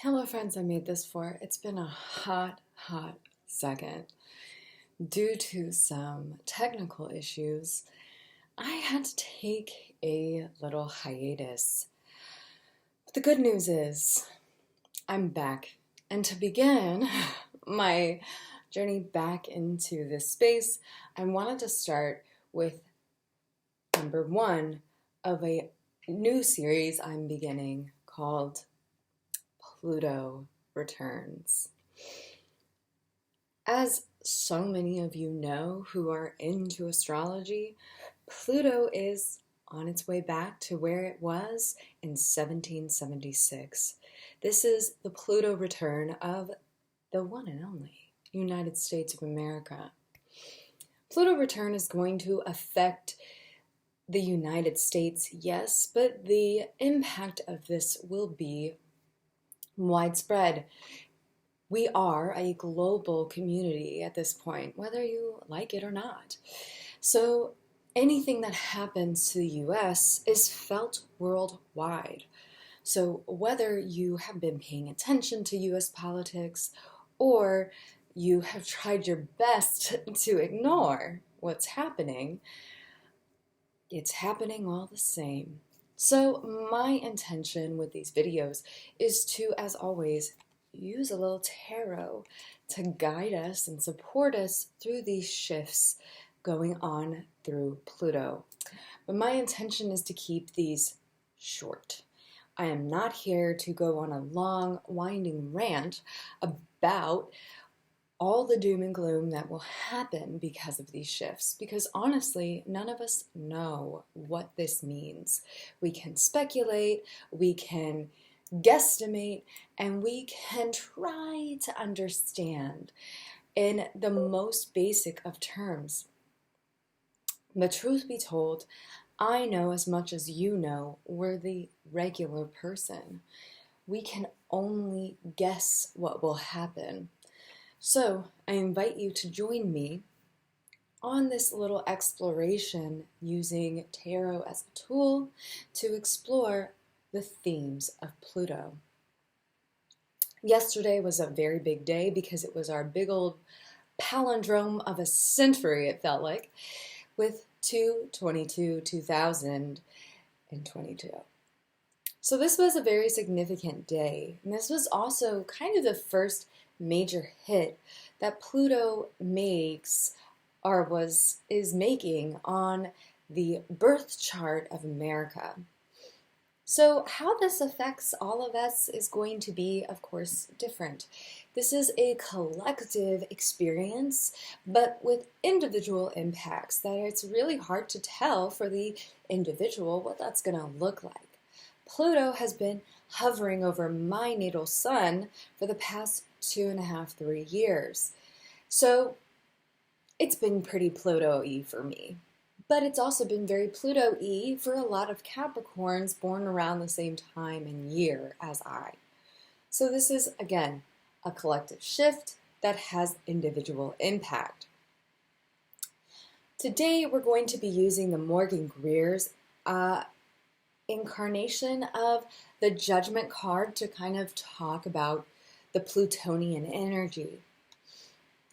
Hello friends, I made this for. It's been a hot second. Due to some technical issues, I had to take a little hiatus. But the good news is, I'm back. And to begin my journey back into this space, I wanted to start with number one of a new series I'm beginning called Pluto Returns. As so many of you know who are into astrology, Pluto is on its way back to where it was in 1776. This is the Pluto return of the one and only United States of America. Pluto return is going to affect the United States, yes, but the impact of this will be widespread. We are a global community at this point, whether you like it or not. So anything that happens to the US is felt worldwide. So whether you have been paying attention to US politics or you have tried your best to ignore what's happening, it's happening all the same. So my intention with these videos is to, as always, use a little tarot to guide us and support us through these shifts going on through Pluto. But my intention is to keep these short. I am not here to go on a long, winding rant about all the doom and gloom that will happen because of these shifts, because honestly, none of us know what this means. We can speculate, we can guesstimate, and we can try to understand in the most basic of terms. But truth be told, I know as much as you know. We're the regular person. We can only guess what will happen. So I invite you to join me on this little exploration using tarot as a tool to explore the themes of Pluto. Yesterday was a very big day because it was our big old palindrome of a century, it felt like, with 2022. So this was a very significant day, and this was also kind of the first major hit that Pluto makes or is making on the birth chart of America. So how this affects all of us is going to be, of course, different. This is a collective experience, but with individual impacts that it's really hard to tell for the individual what that's going to look like. Pluto has been hovering over my natal sun for the past 2.5–3 years. So it's been pretty Pluto-y for me. But it's also been very Pluto-y for a lot of Capricorns born around the same time and year as I. So this is, again, a collective shift that has individual impact. Today we're going to be using the Morgan Greer's incarnation of the Judgment card to kind of talk about the Plutonian energy.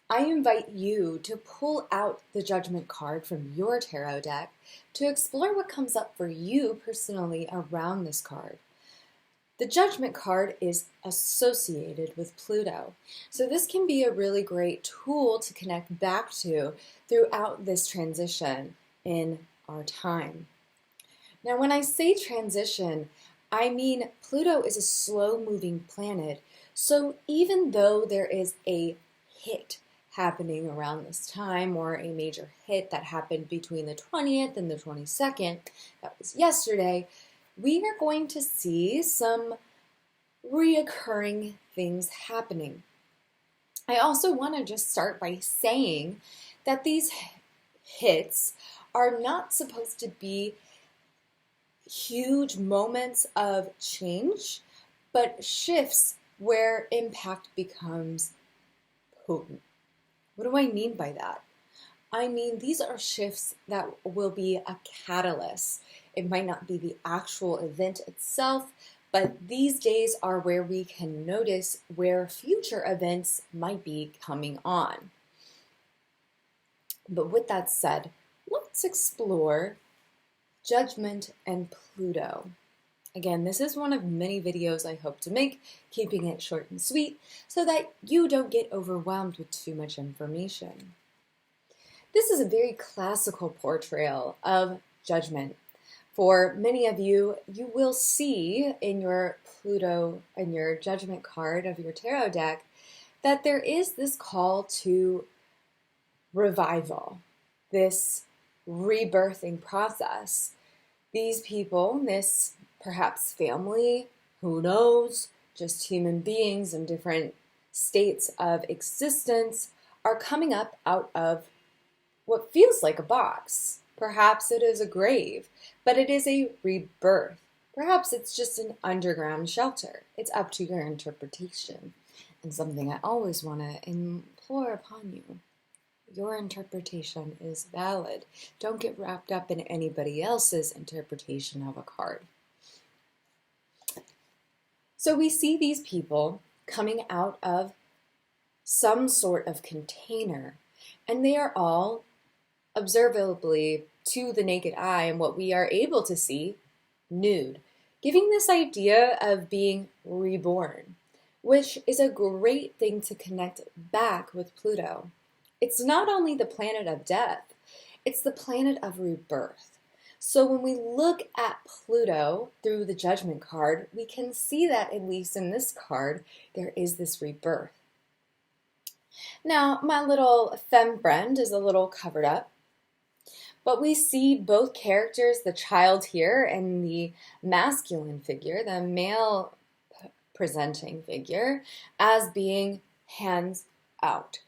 I invite you to pull out the Judgment card from your tarot deck to explore what comes up for you personally around this card. The Judgment card is associated with Pluto, so this can be a really great tool to connect back to throughout this transition in our time. Now, when I say transition, I mean Pluto is a slow-moving planet, so even though there is a hit happening around this time, or a major hit that happened between the 20th and the 22nd, that was yesterday, we are going to see some reoccurring things happening. I also want to just start by saying that these hits are not supposed to be huge moments of change, but shifts where impact becomes potent. What do I mean by that? I mean, these are shifts that will be a catalyst. It might not be the actual event itself, But these days are where we can notice where future events might be coming on. But with that said, let's explore Judgment and Pluto. Again, this is one of many videos I hope to make, keeping it short and sweet so that you don't get overwhelmed with too much information. This is a very classical portrayal of judgment. For many of you, you will see in your Pluto and your judgment card of your tarot deck that there is this call to revival, this rebirthing process. These people, this perhaps family, who knows, just human beings in different states of existence, are coming up out of what feels like a box. Perhaps it is a grave, but it is a rebirth. Perhaps it's just an underground shelter. It's up to your interpretation. And something I always want to implore upon you. Your interpretation is valid. Don't get wrapped up in anybody else's interpretation of a card. So we see these people coming out of some sort of container, and they are all observably to the naked eye and what we are able to see, nude, giving this idea of being reborn, which is a great thing to connect back with Pluto. It's not only the planet of death, it's the planet of rebirth. So when we look at Pluto through the Judgment card, we can see that, at least in this card, there is this rebirth. Now, my little femme friend is a little covered up, but we see both characters, the child here and the masculine figure, the male presenting figure, as being hands out,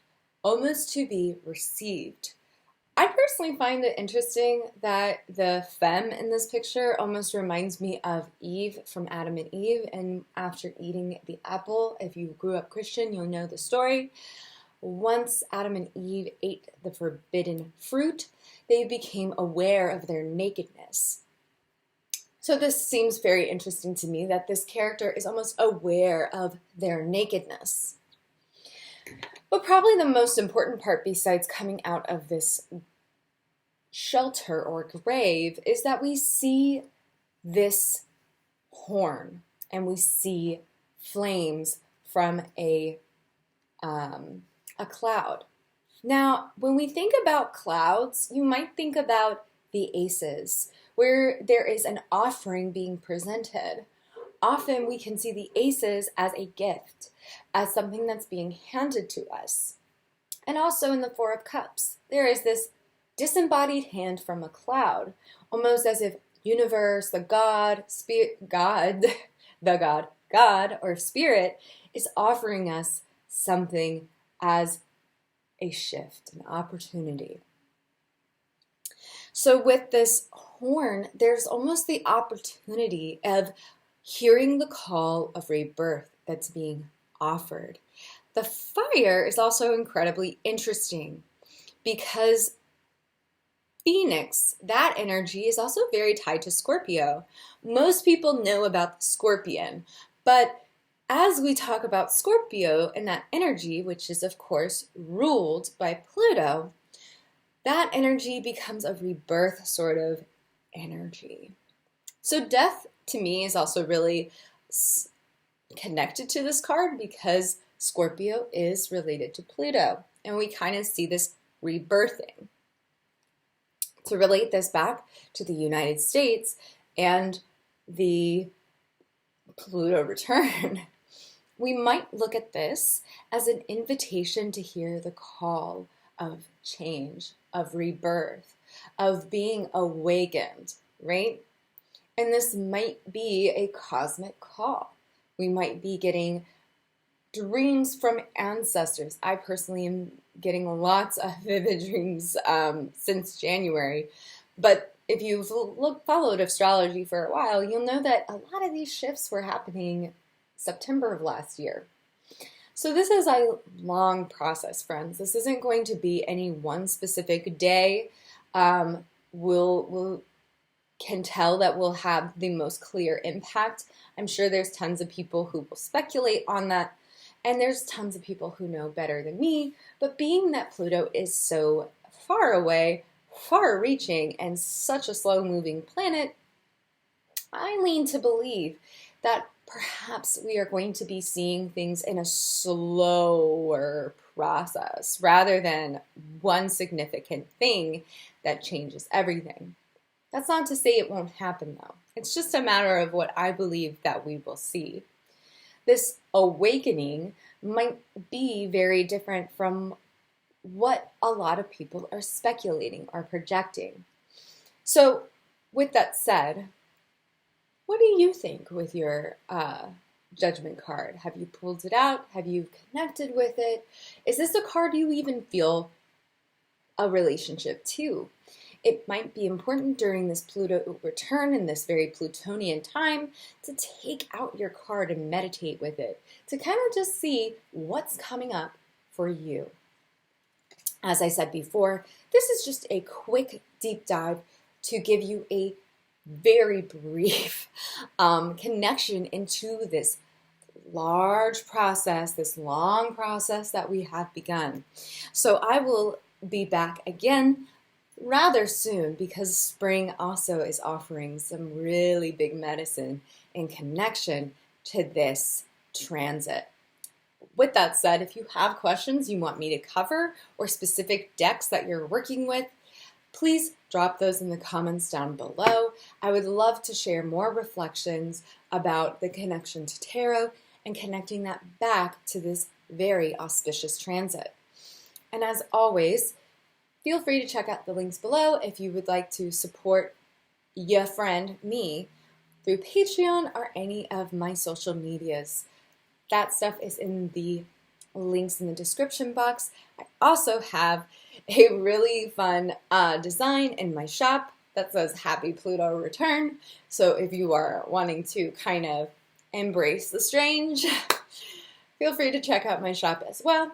almost to be received. I personally find it interesting that the femme in this picture almost reminds me of Eve from Adam and Eve, and after eating the apple, if you grew up Christian, you'll know the story. Once Adam and Eve ate the forbidden fruit, they became aware of their nakedness. So this seems very interesting to me, that this character is almost aware of their nakedness. But probably the most important part, besides coming out of this shelter or grave, is that we see this horn and we see flames from a cloud. Now, when we think about clouds, you might think about the aces, where there is an offering being presented. Often we can see the aces as a gift, as something that's being handed to us. And also in the Four of Cups, there is this disembodied hand from a cloud, almost as if universe, the God, spirit, God, the God, or spirit is offering us something as a shift, an opportunity. So with this horn, there's almost the opportunity of hearing the call of rebirth that's being offered. The fire is also incredibly interesting because Phoenix, that energy is also very tied to Scorpio. Most people know about the Scorpion, but as we talk about Scorpio and that energy, which is of course ruled by Pluto, that energy becomes a rebirth sort of energy. So death to me is also really connected to this card because Scorpio is related to Pluto, and we kind of see this rebirthing. To relate this back to the United States and the Pluto return, we might look at this as an invitation to hear the call of change, of rebirth, of being awakened, right? And this might be a cosmic call. We might be getting dreams from ancestors. I personally am getting lots of vivid dreams since January. But if you've followed astrology for a while, you'll know that a lot of these shifts were happening September of last year. So this is a long process, friends. This isn't going to be any one specific day. We'll can tell that will have the most clear impact. I'm sure there's tons of people who will speculate on that, and there's tons of people who know better than me, but being that Pluto is so far away, far-reaching, and such a slow-moving planet, I lean to believe that perhaps we are going to be seeing things in a slower process rather than one significant thing that changes everything. That's not to say it won't happen, though. It's just a matter of what I believe that we will see. This awakening might be very different from what a lot of people are speculating or projecting. So, with that said, what do you think with your judgment card? Have you pulled it out? Have you connected with it? Is this a card you even feel a relationship to? It might be important during this Pluto return in this very Plutonian time to take out your card and meditate with it, to kind of just see what's coming up for you. As I said before, this is just a quick deep dive to give you a very brief connection into this large process, this long process that we have begun. So I will be back again rather soon because spring also is offering some really big medicine in connection to this transit. With that said, if you have questions you want me to cover or specific decks that you're working with, please drop those in the comments down below. I would love to share more reflections about the connection to tarot and connecting that back to this very auspicious transit. And as always, feel free to check out the links below if you would like to support your friend, me, through Patreon or any of my social medias. That stuff is in the links in the description box. I also have a really fun design in my shop that says Happy Pluto Return. So if you are wanting to kind of embrace the strange, feel free to check out my shop as well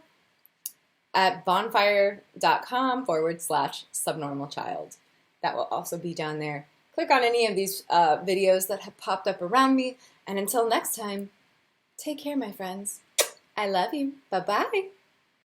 at bonfire.com/subnormalchild. That will also be down there. Click on any of these videos that have popped up around me. And until next time, take care, my friends. I love you. Bye-bye.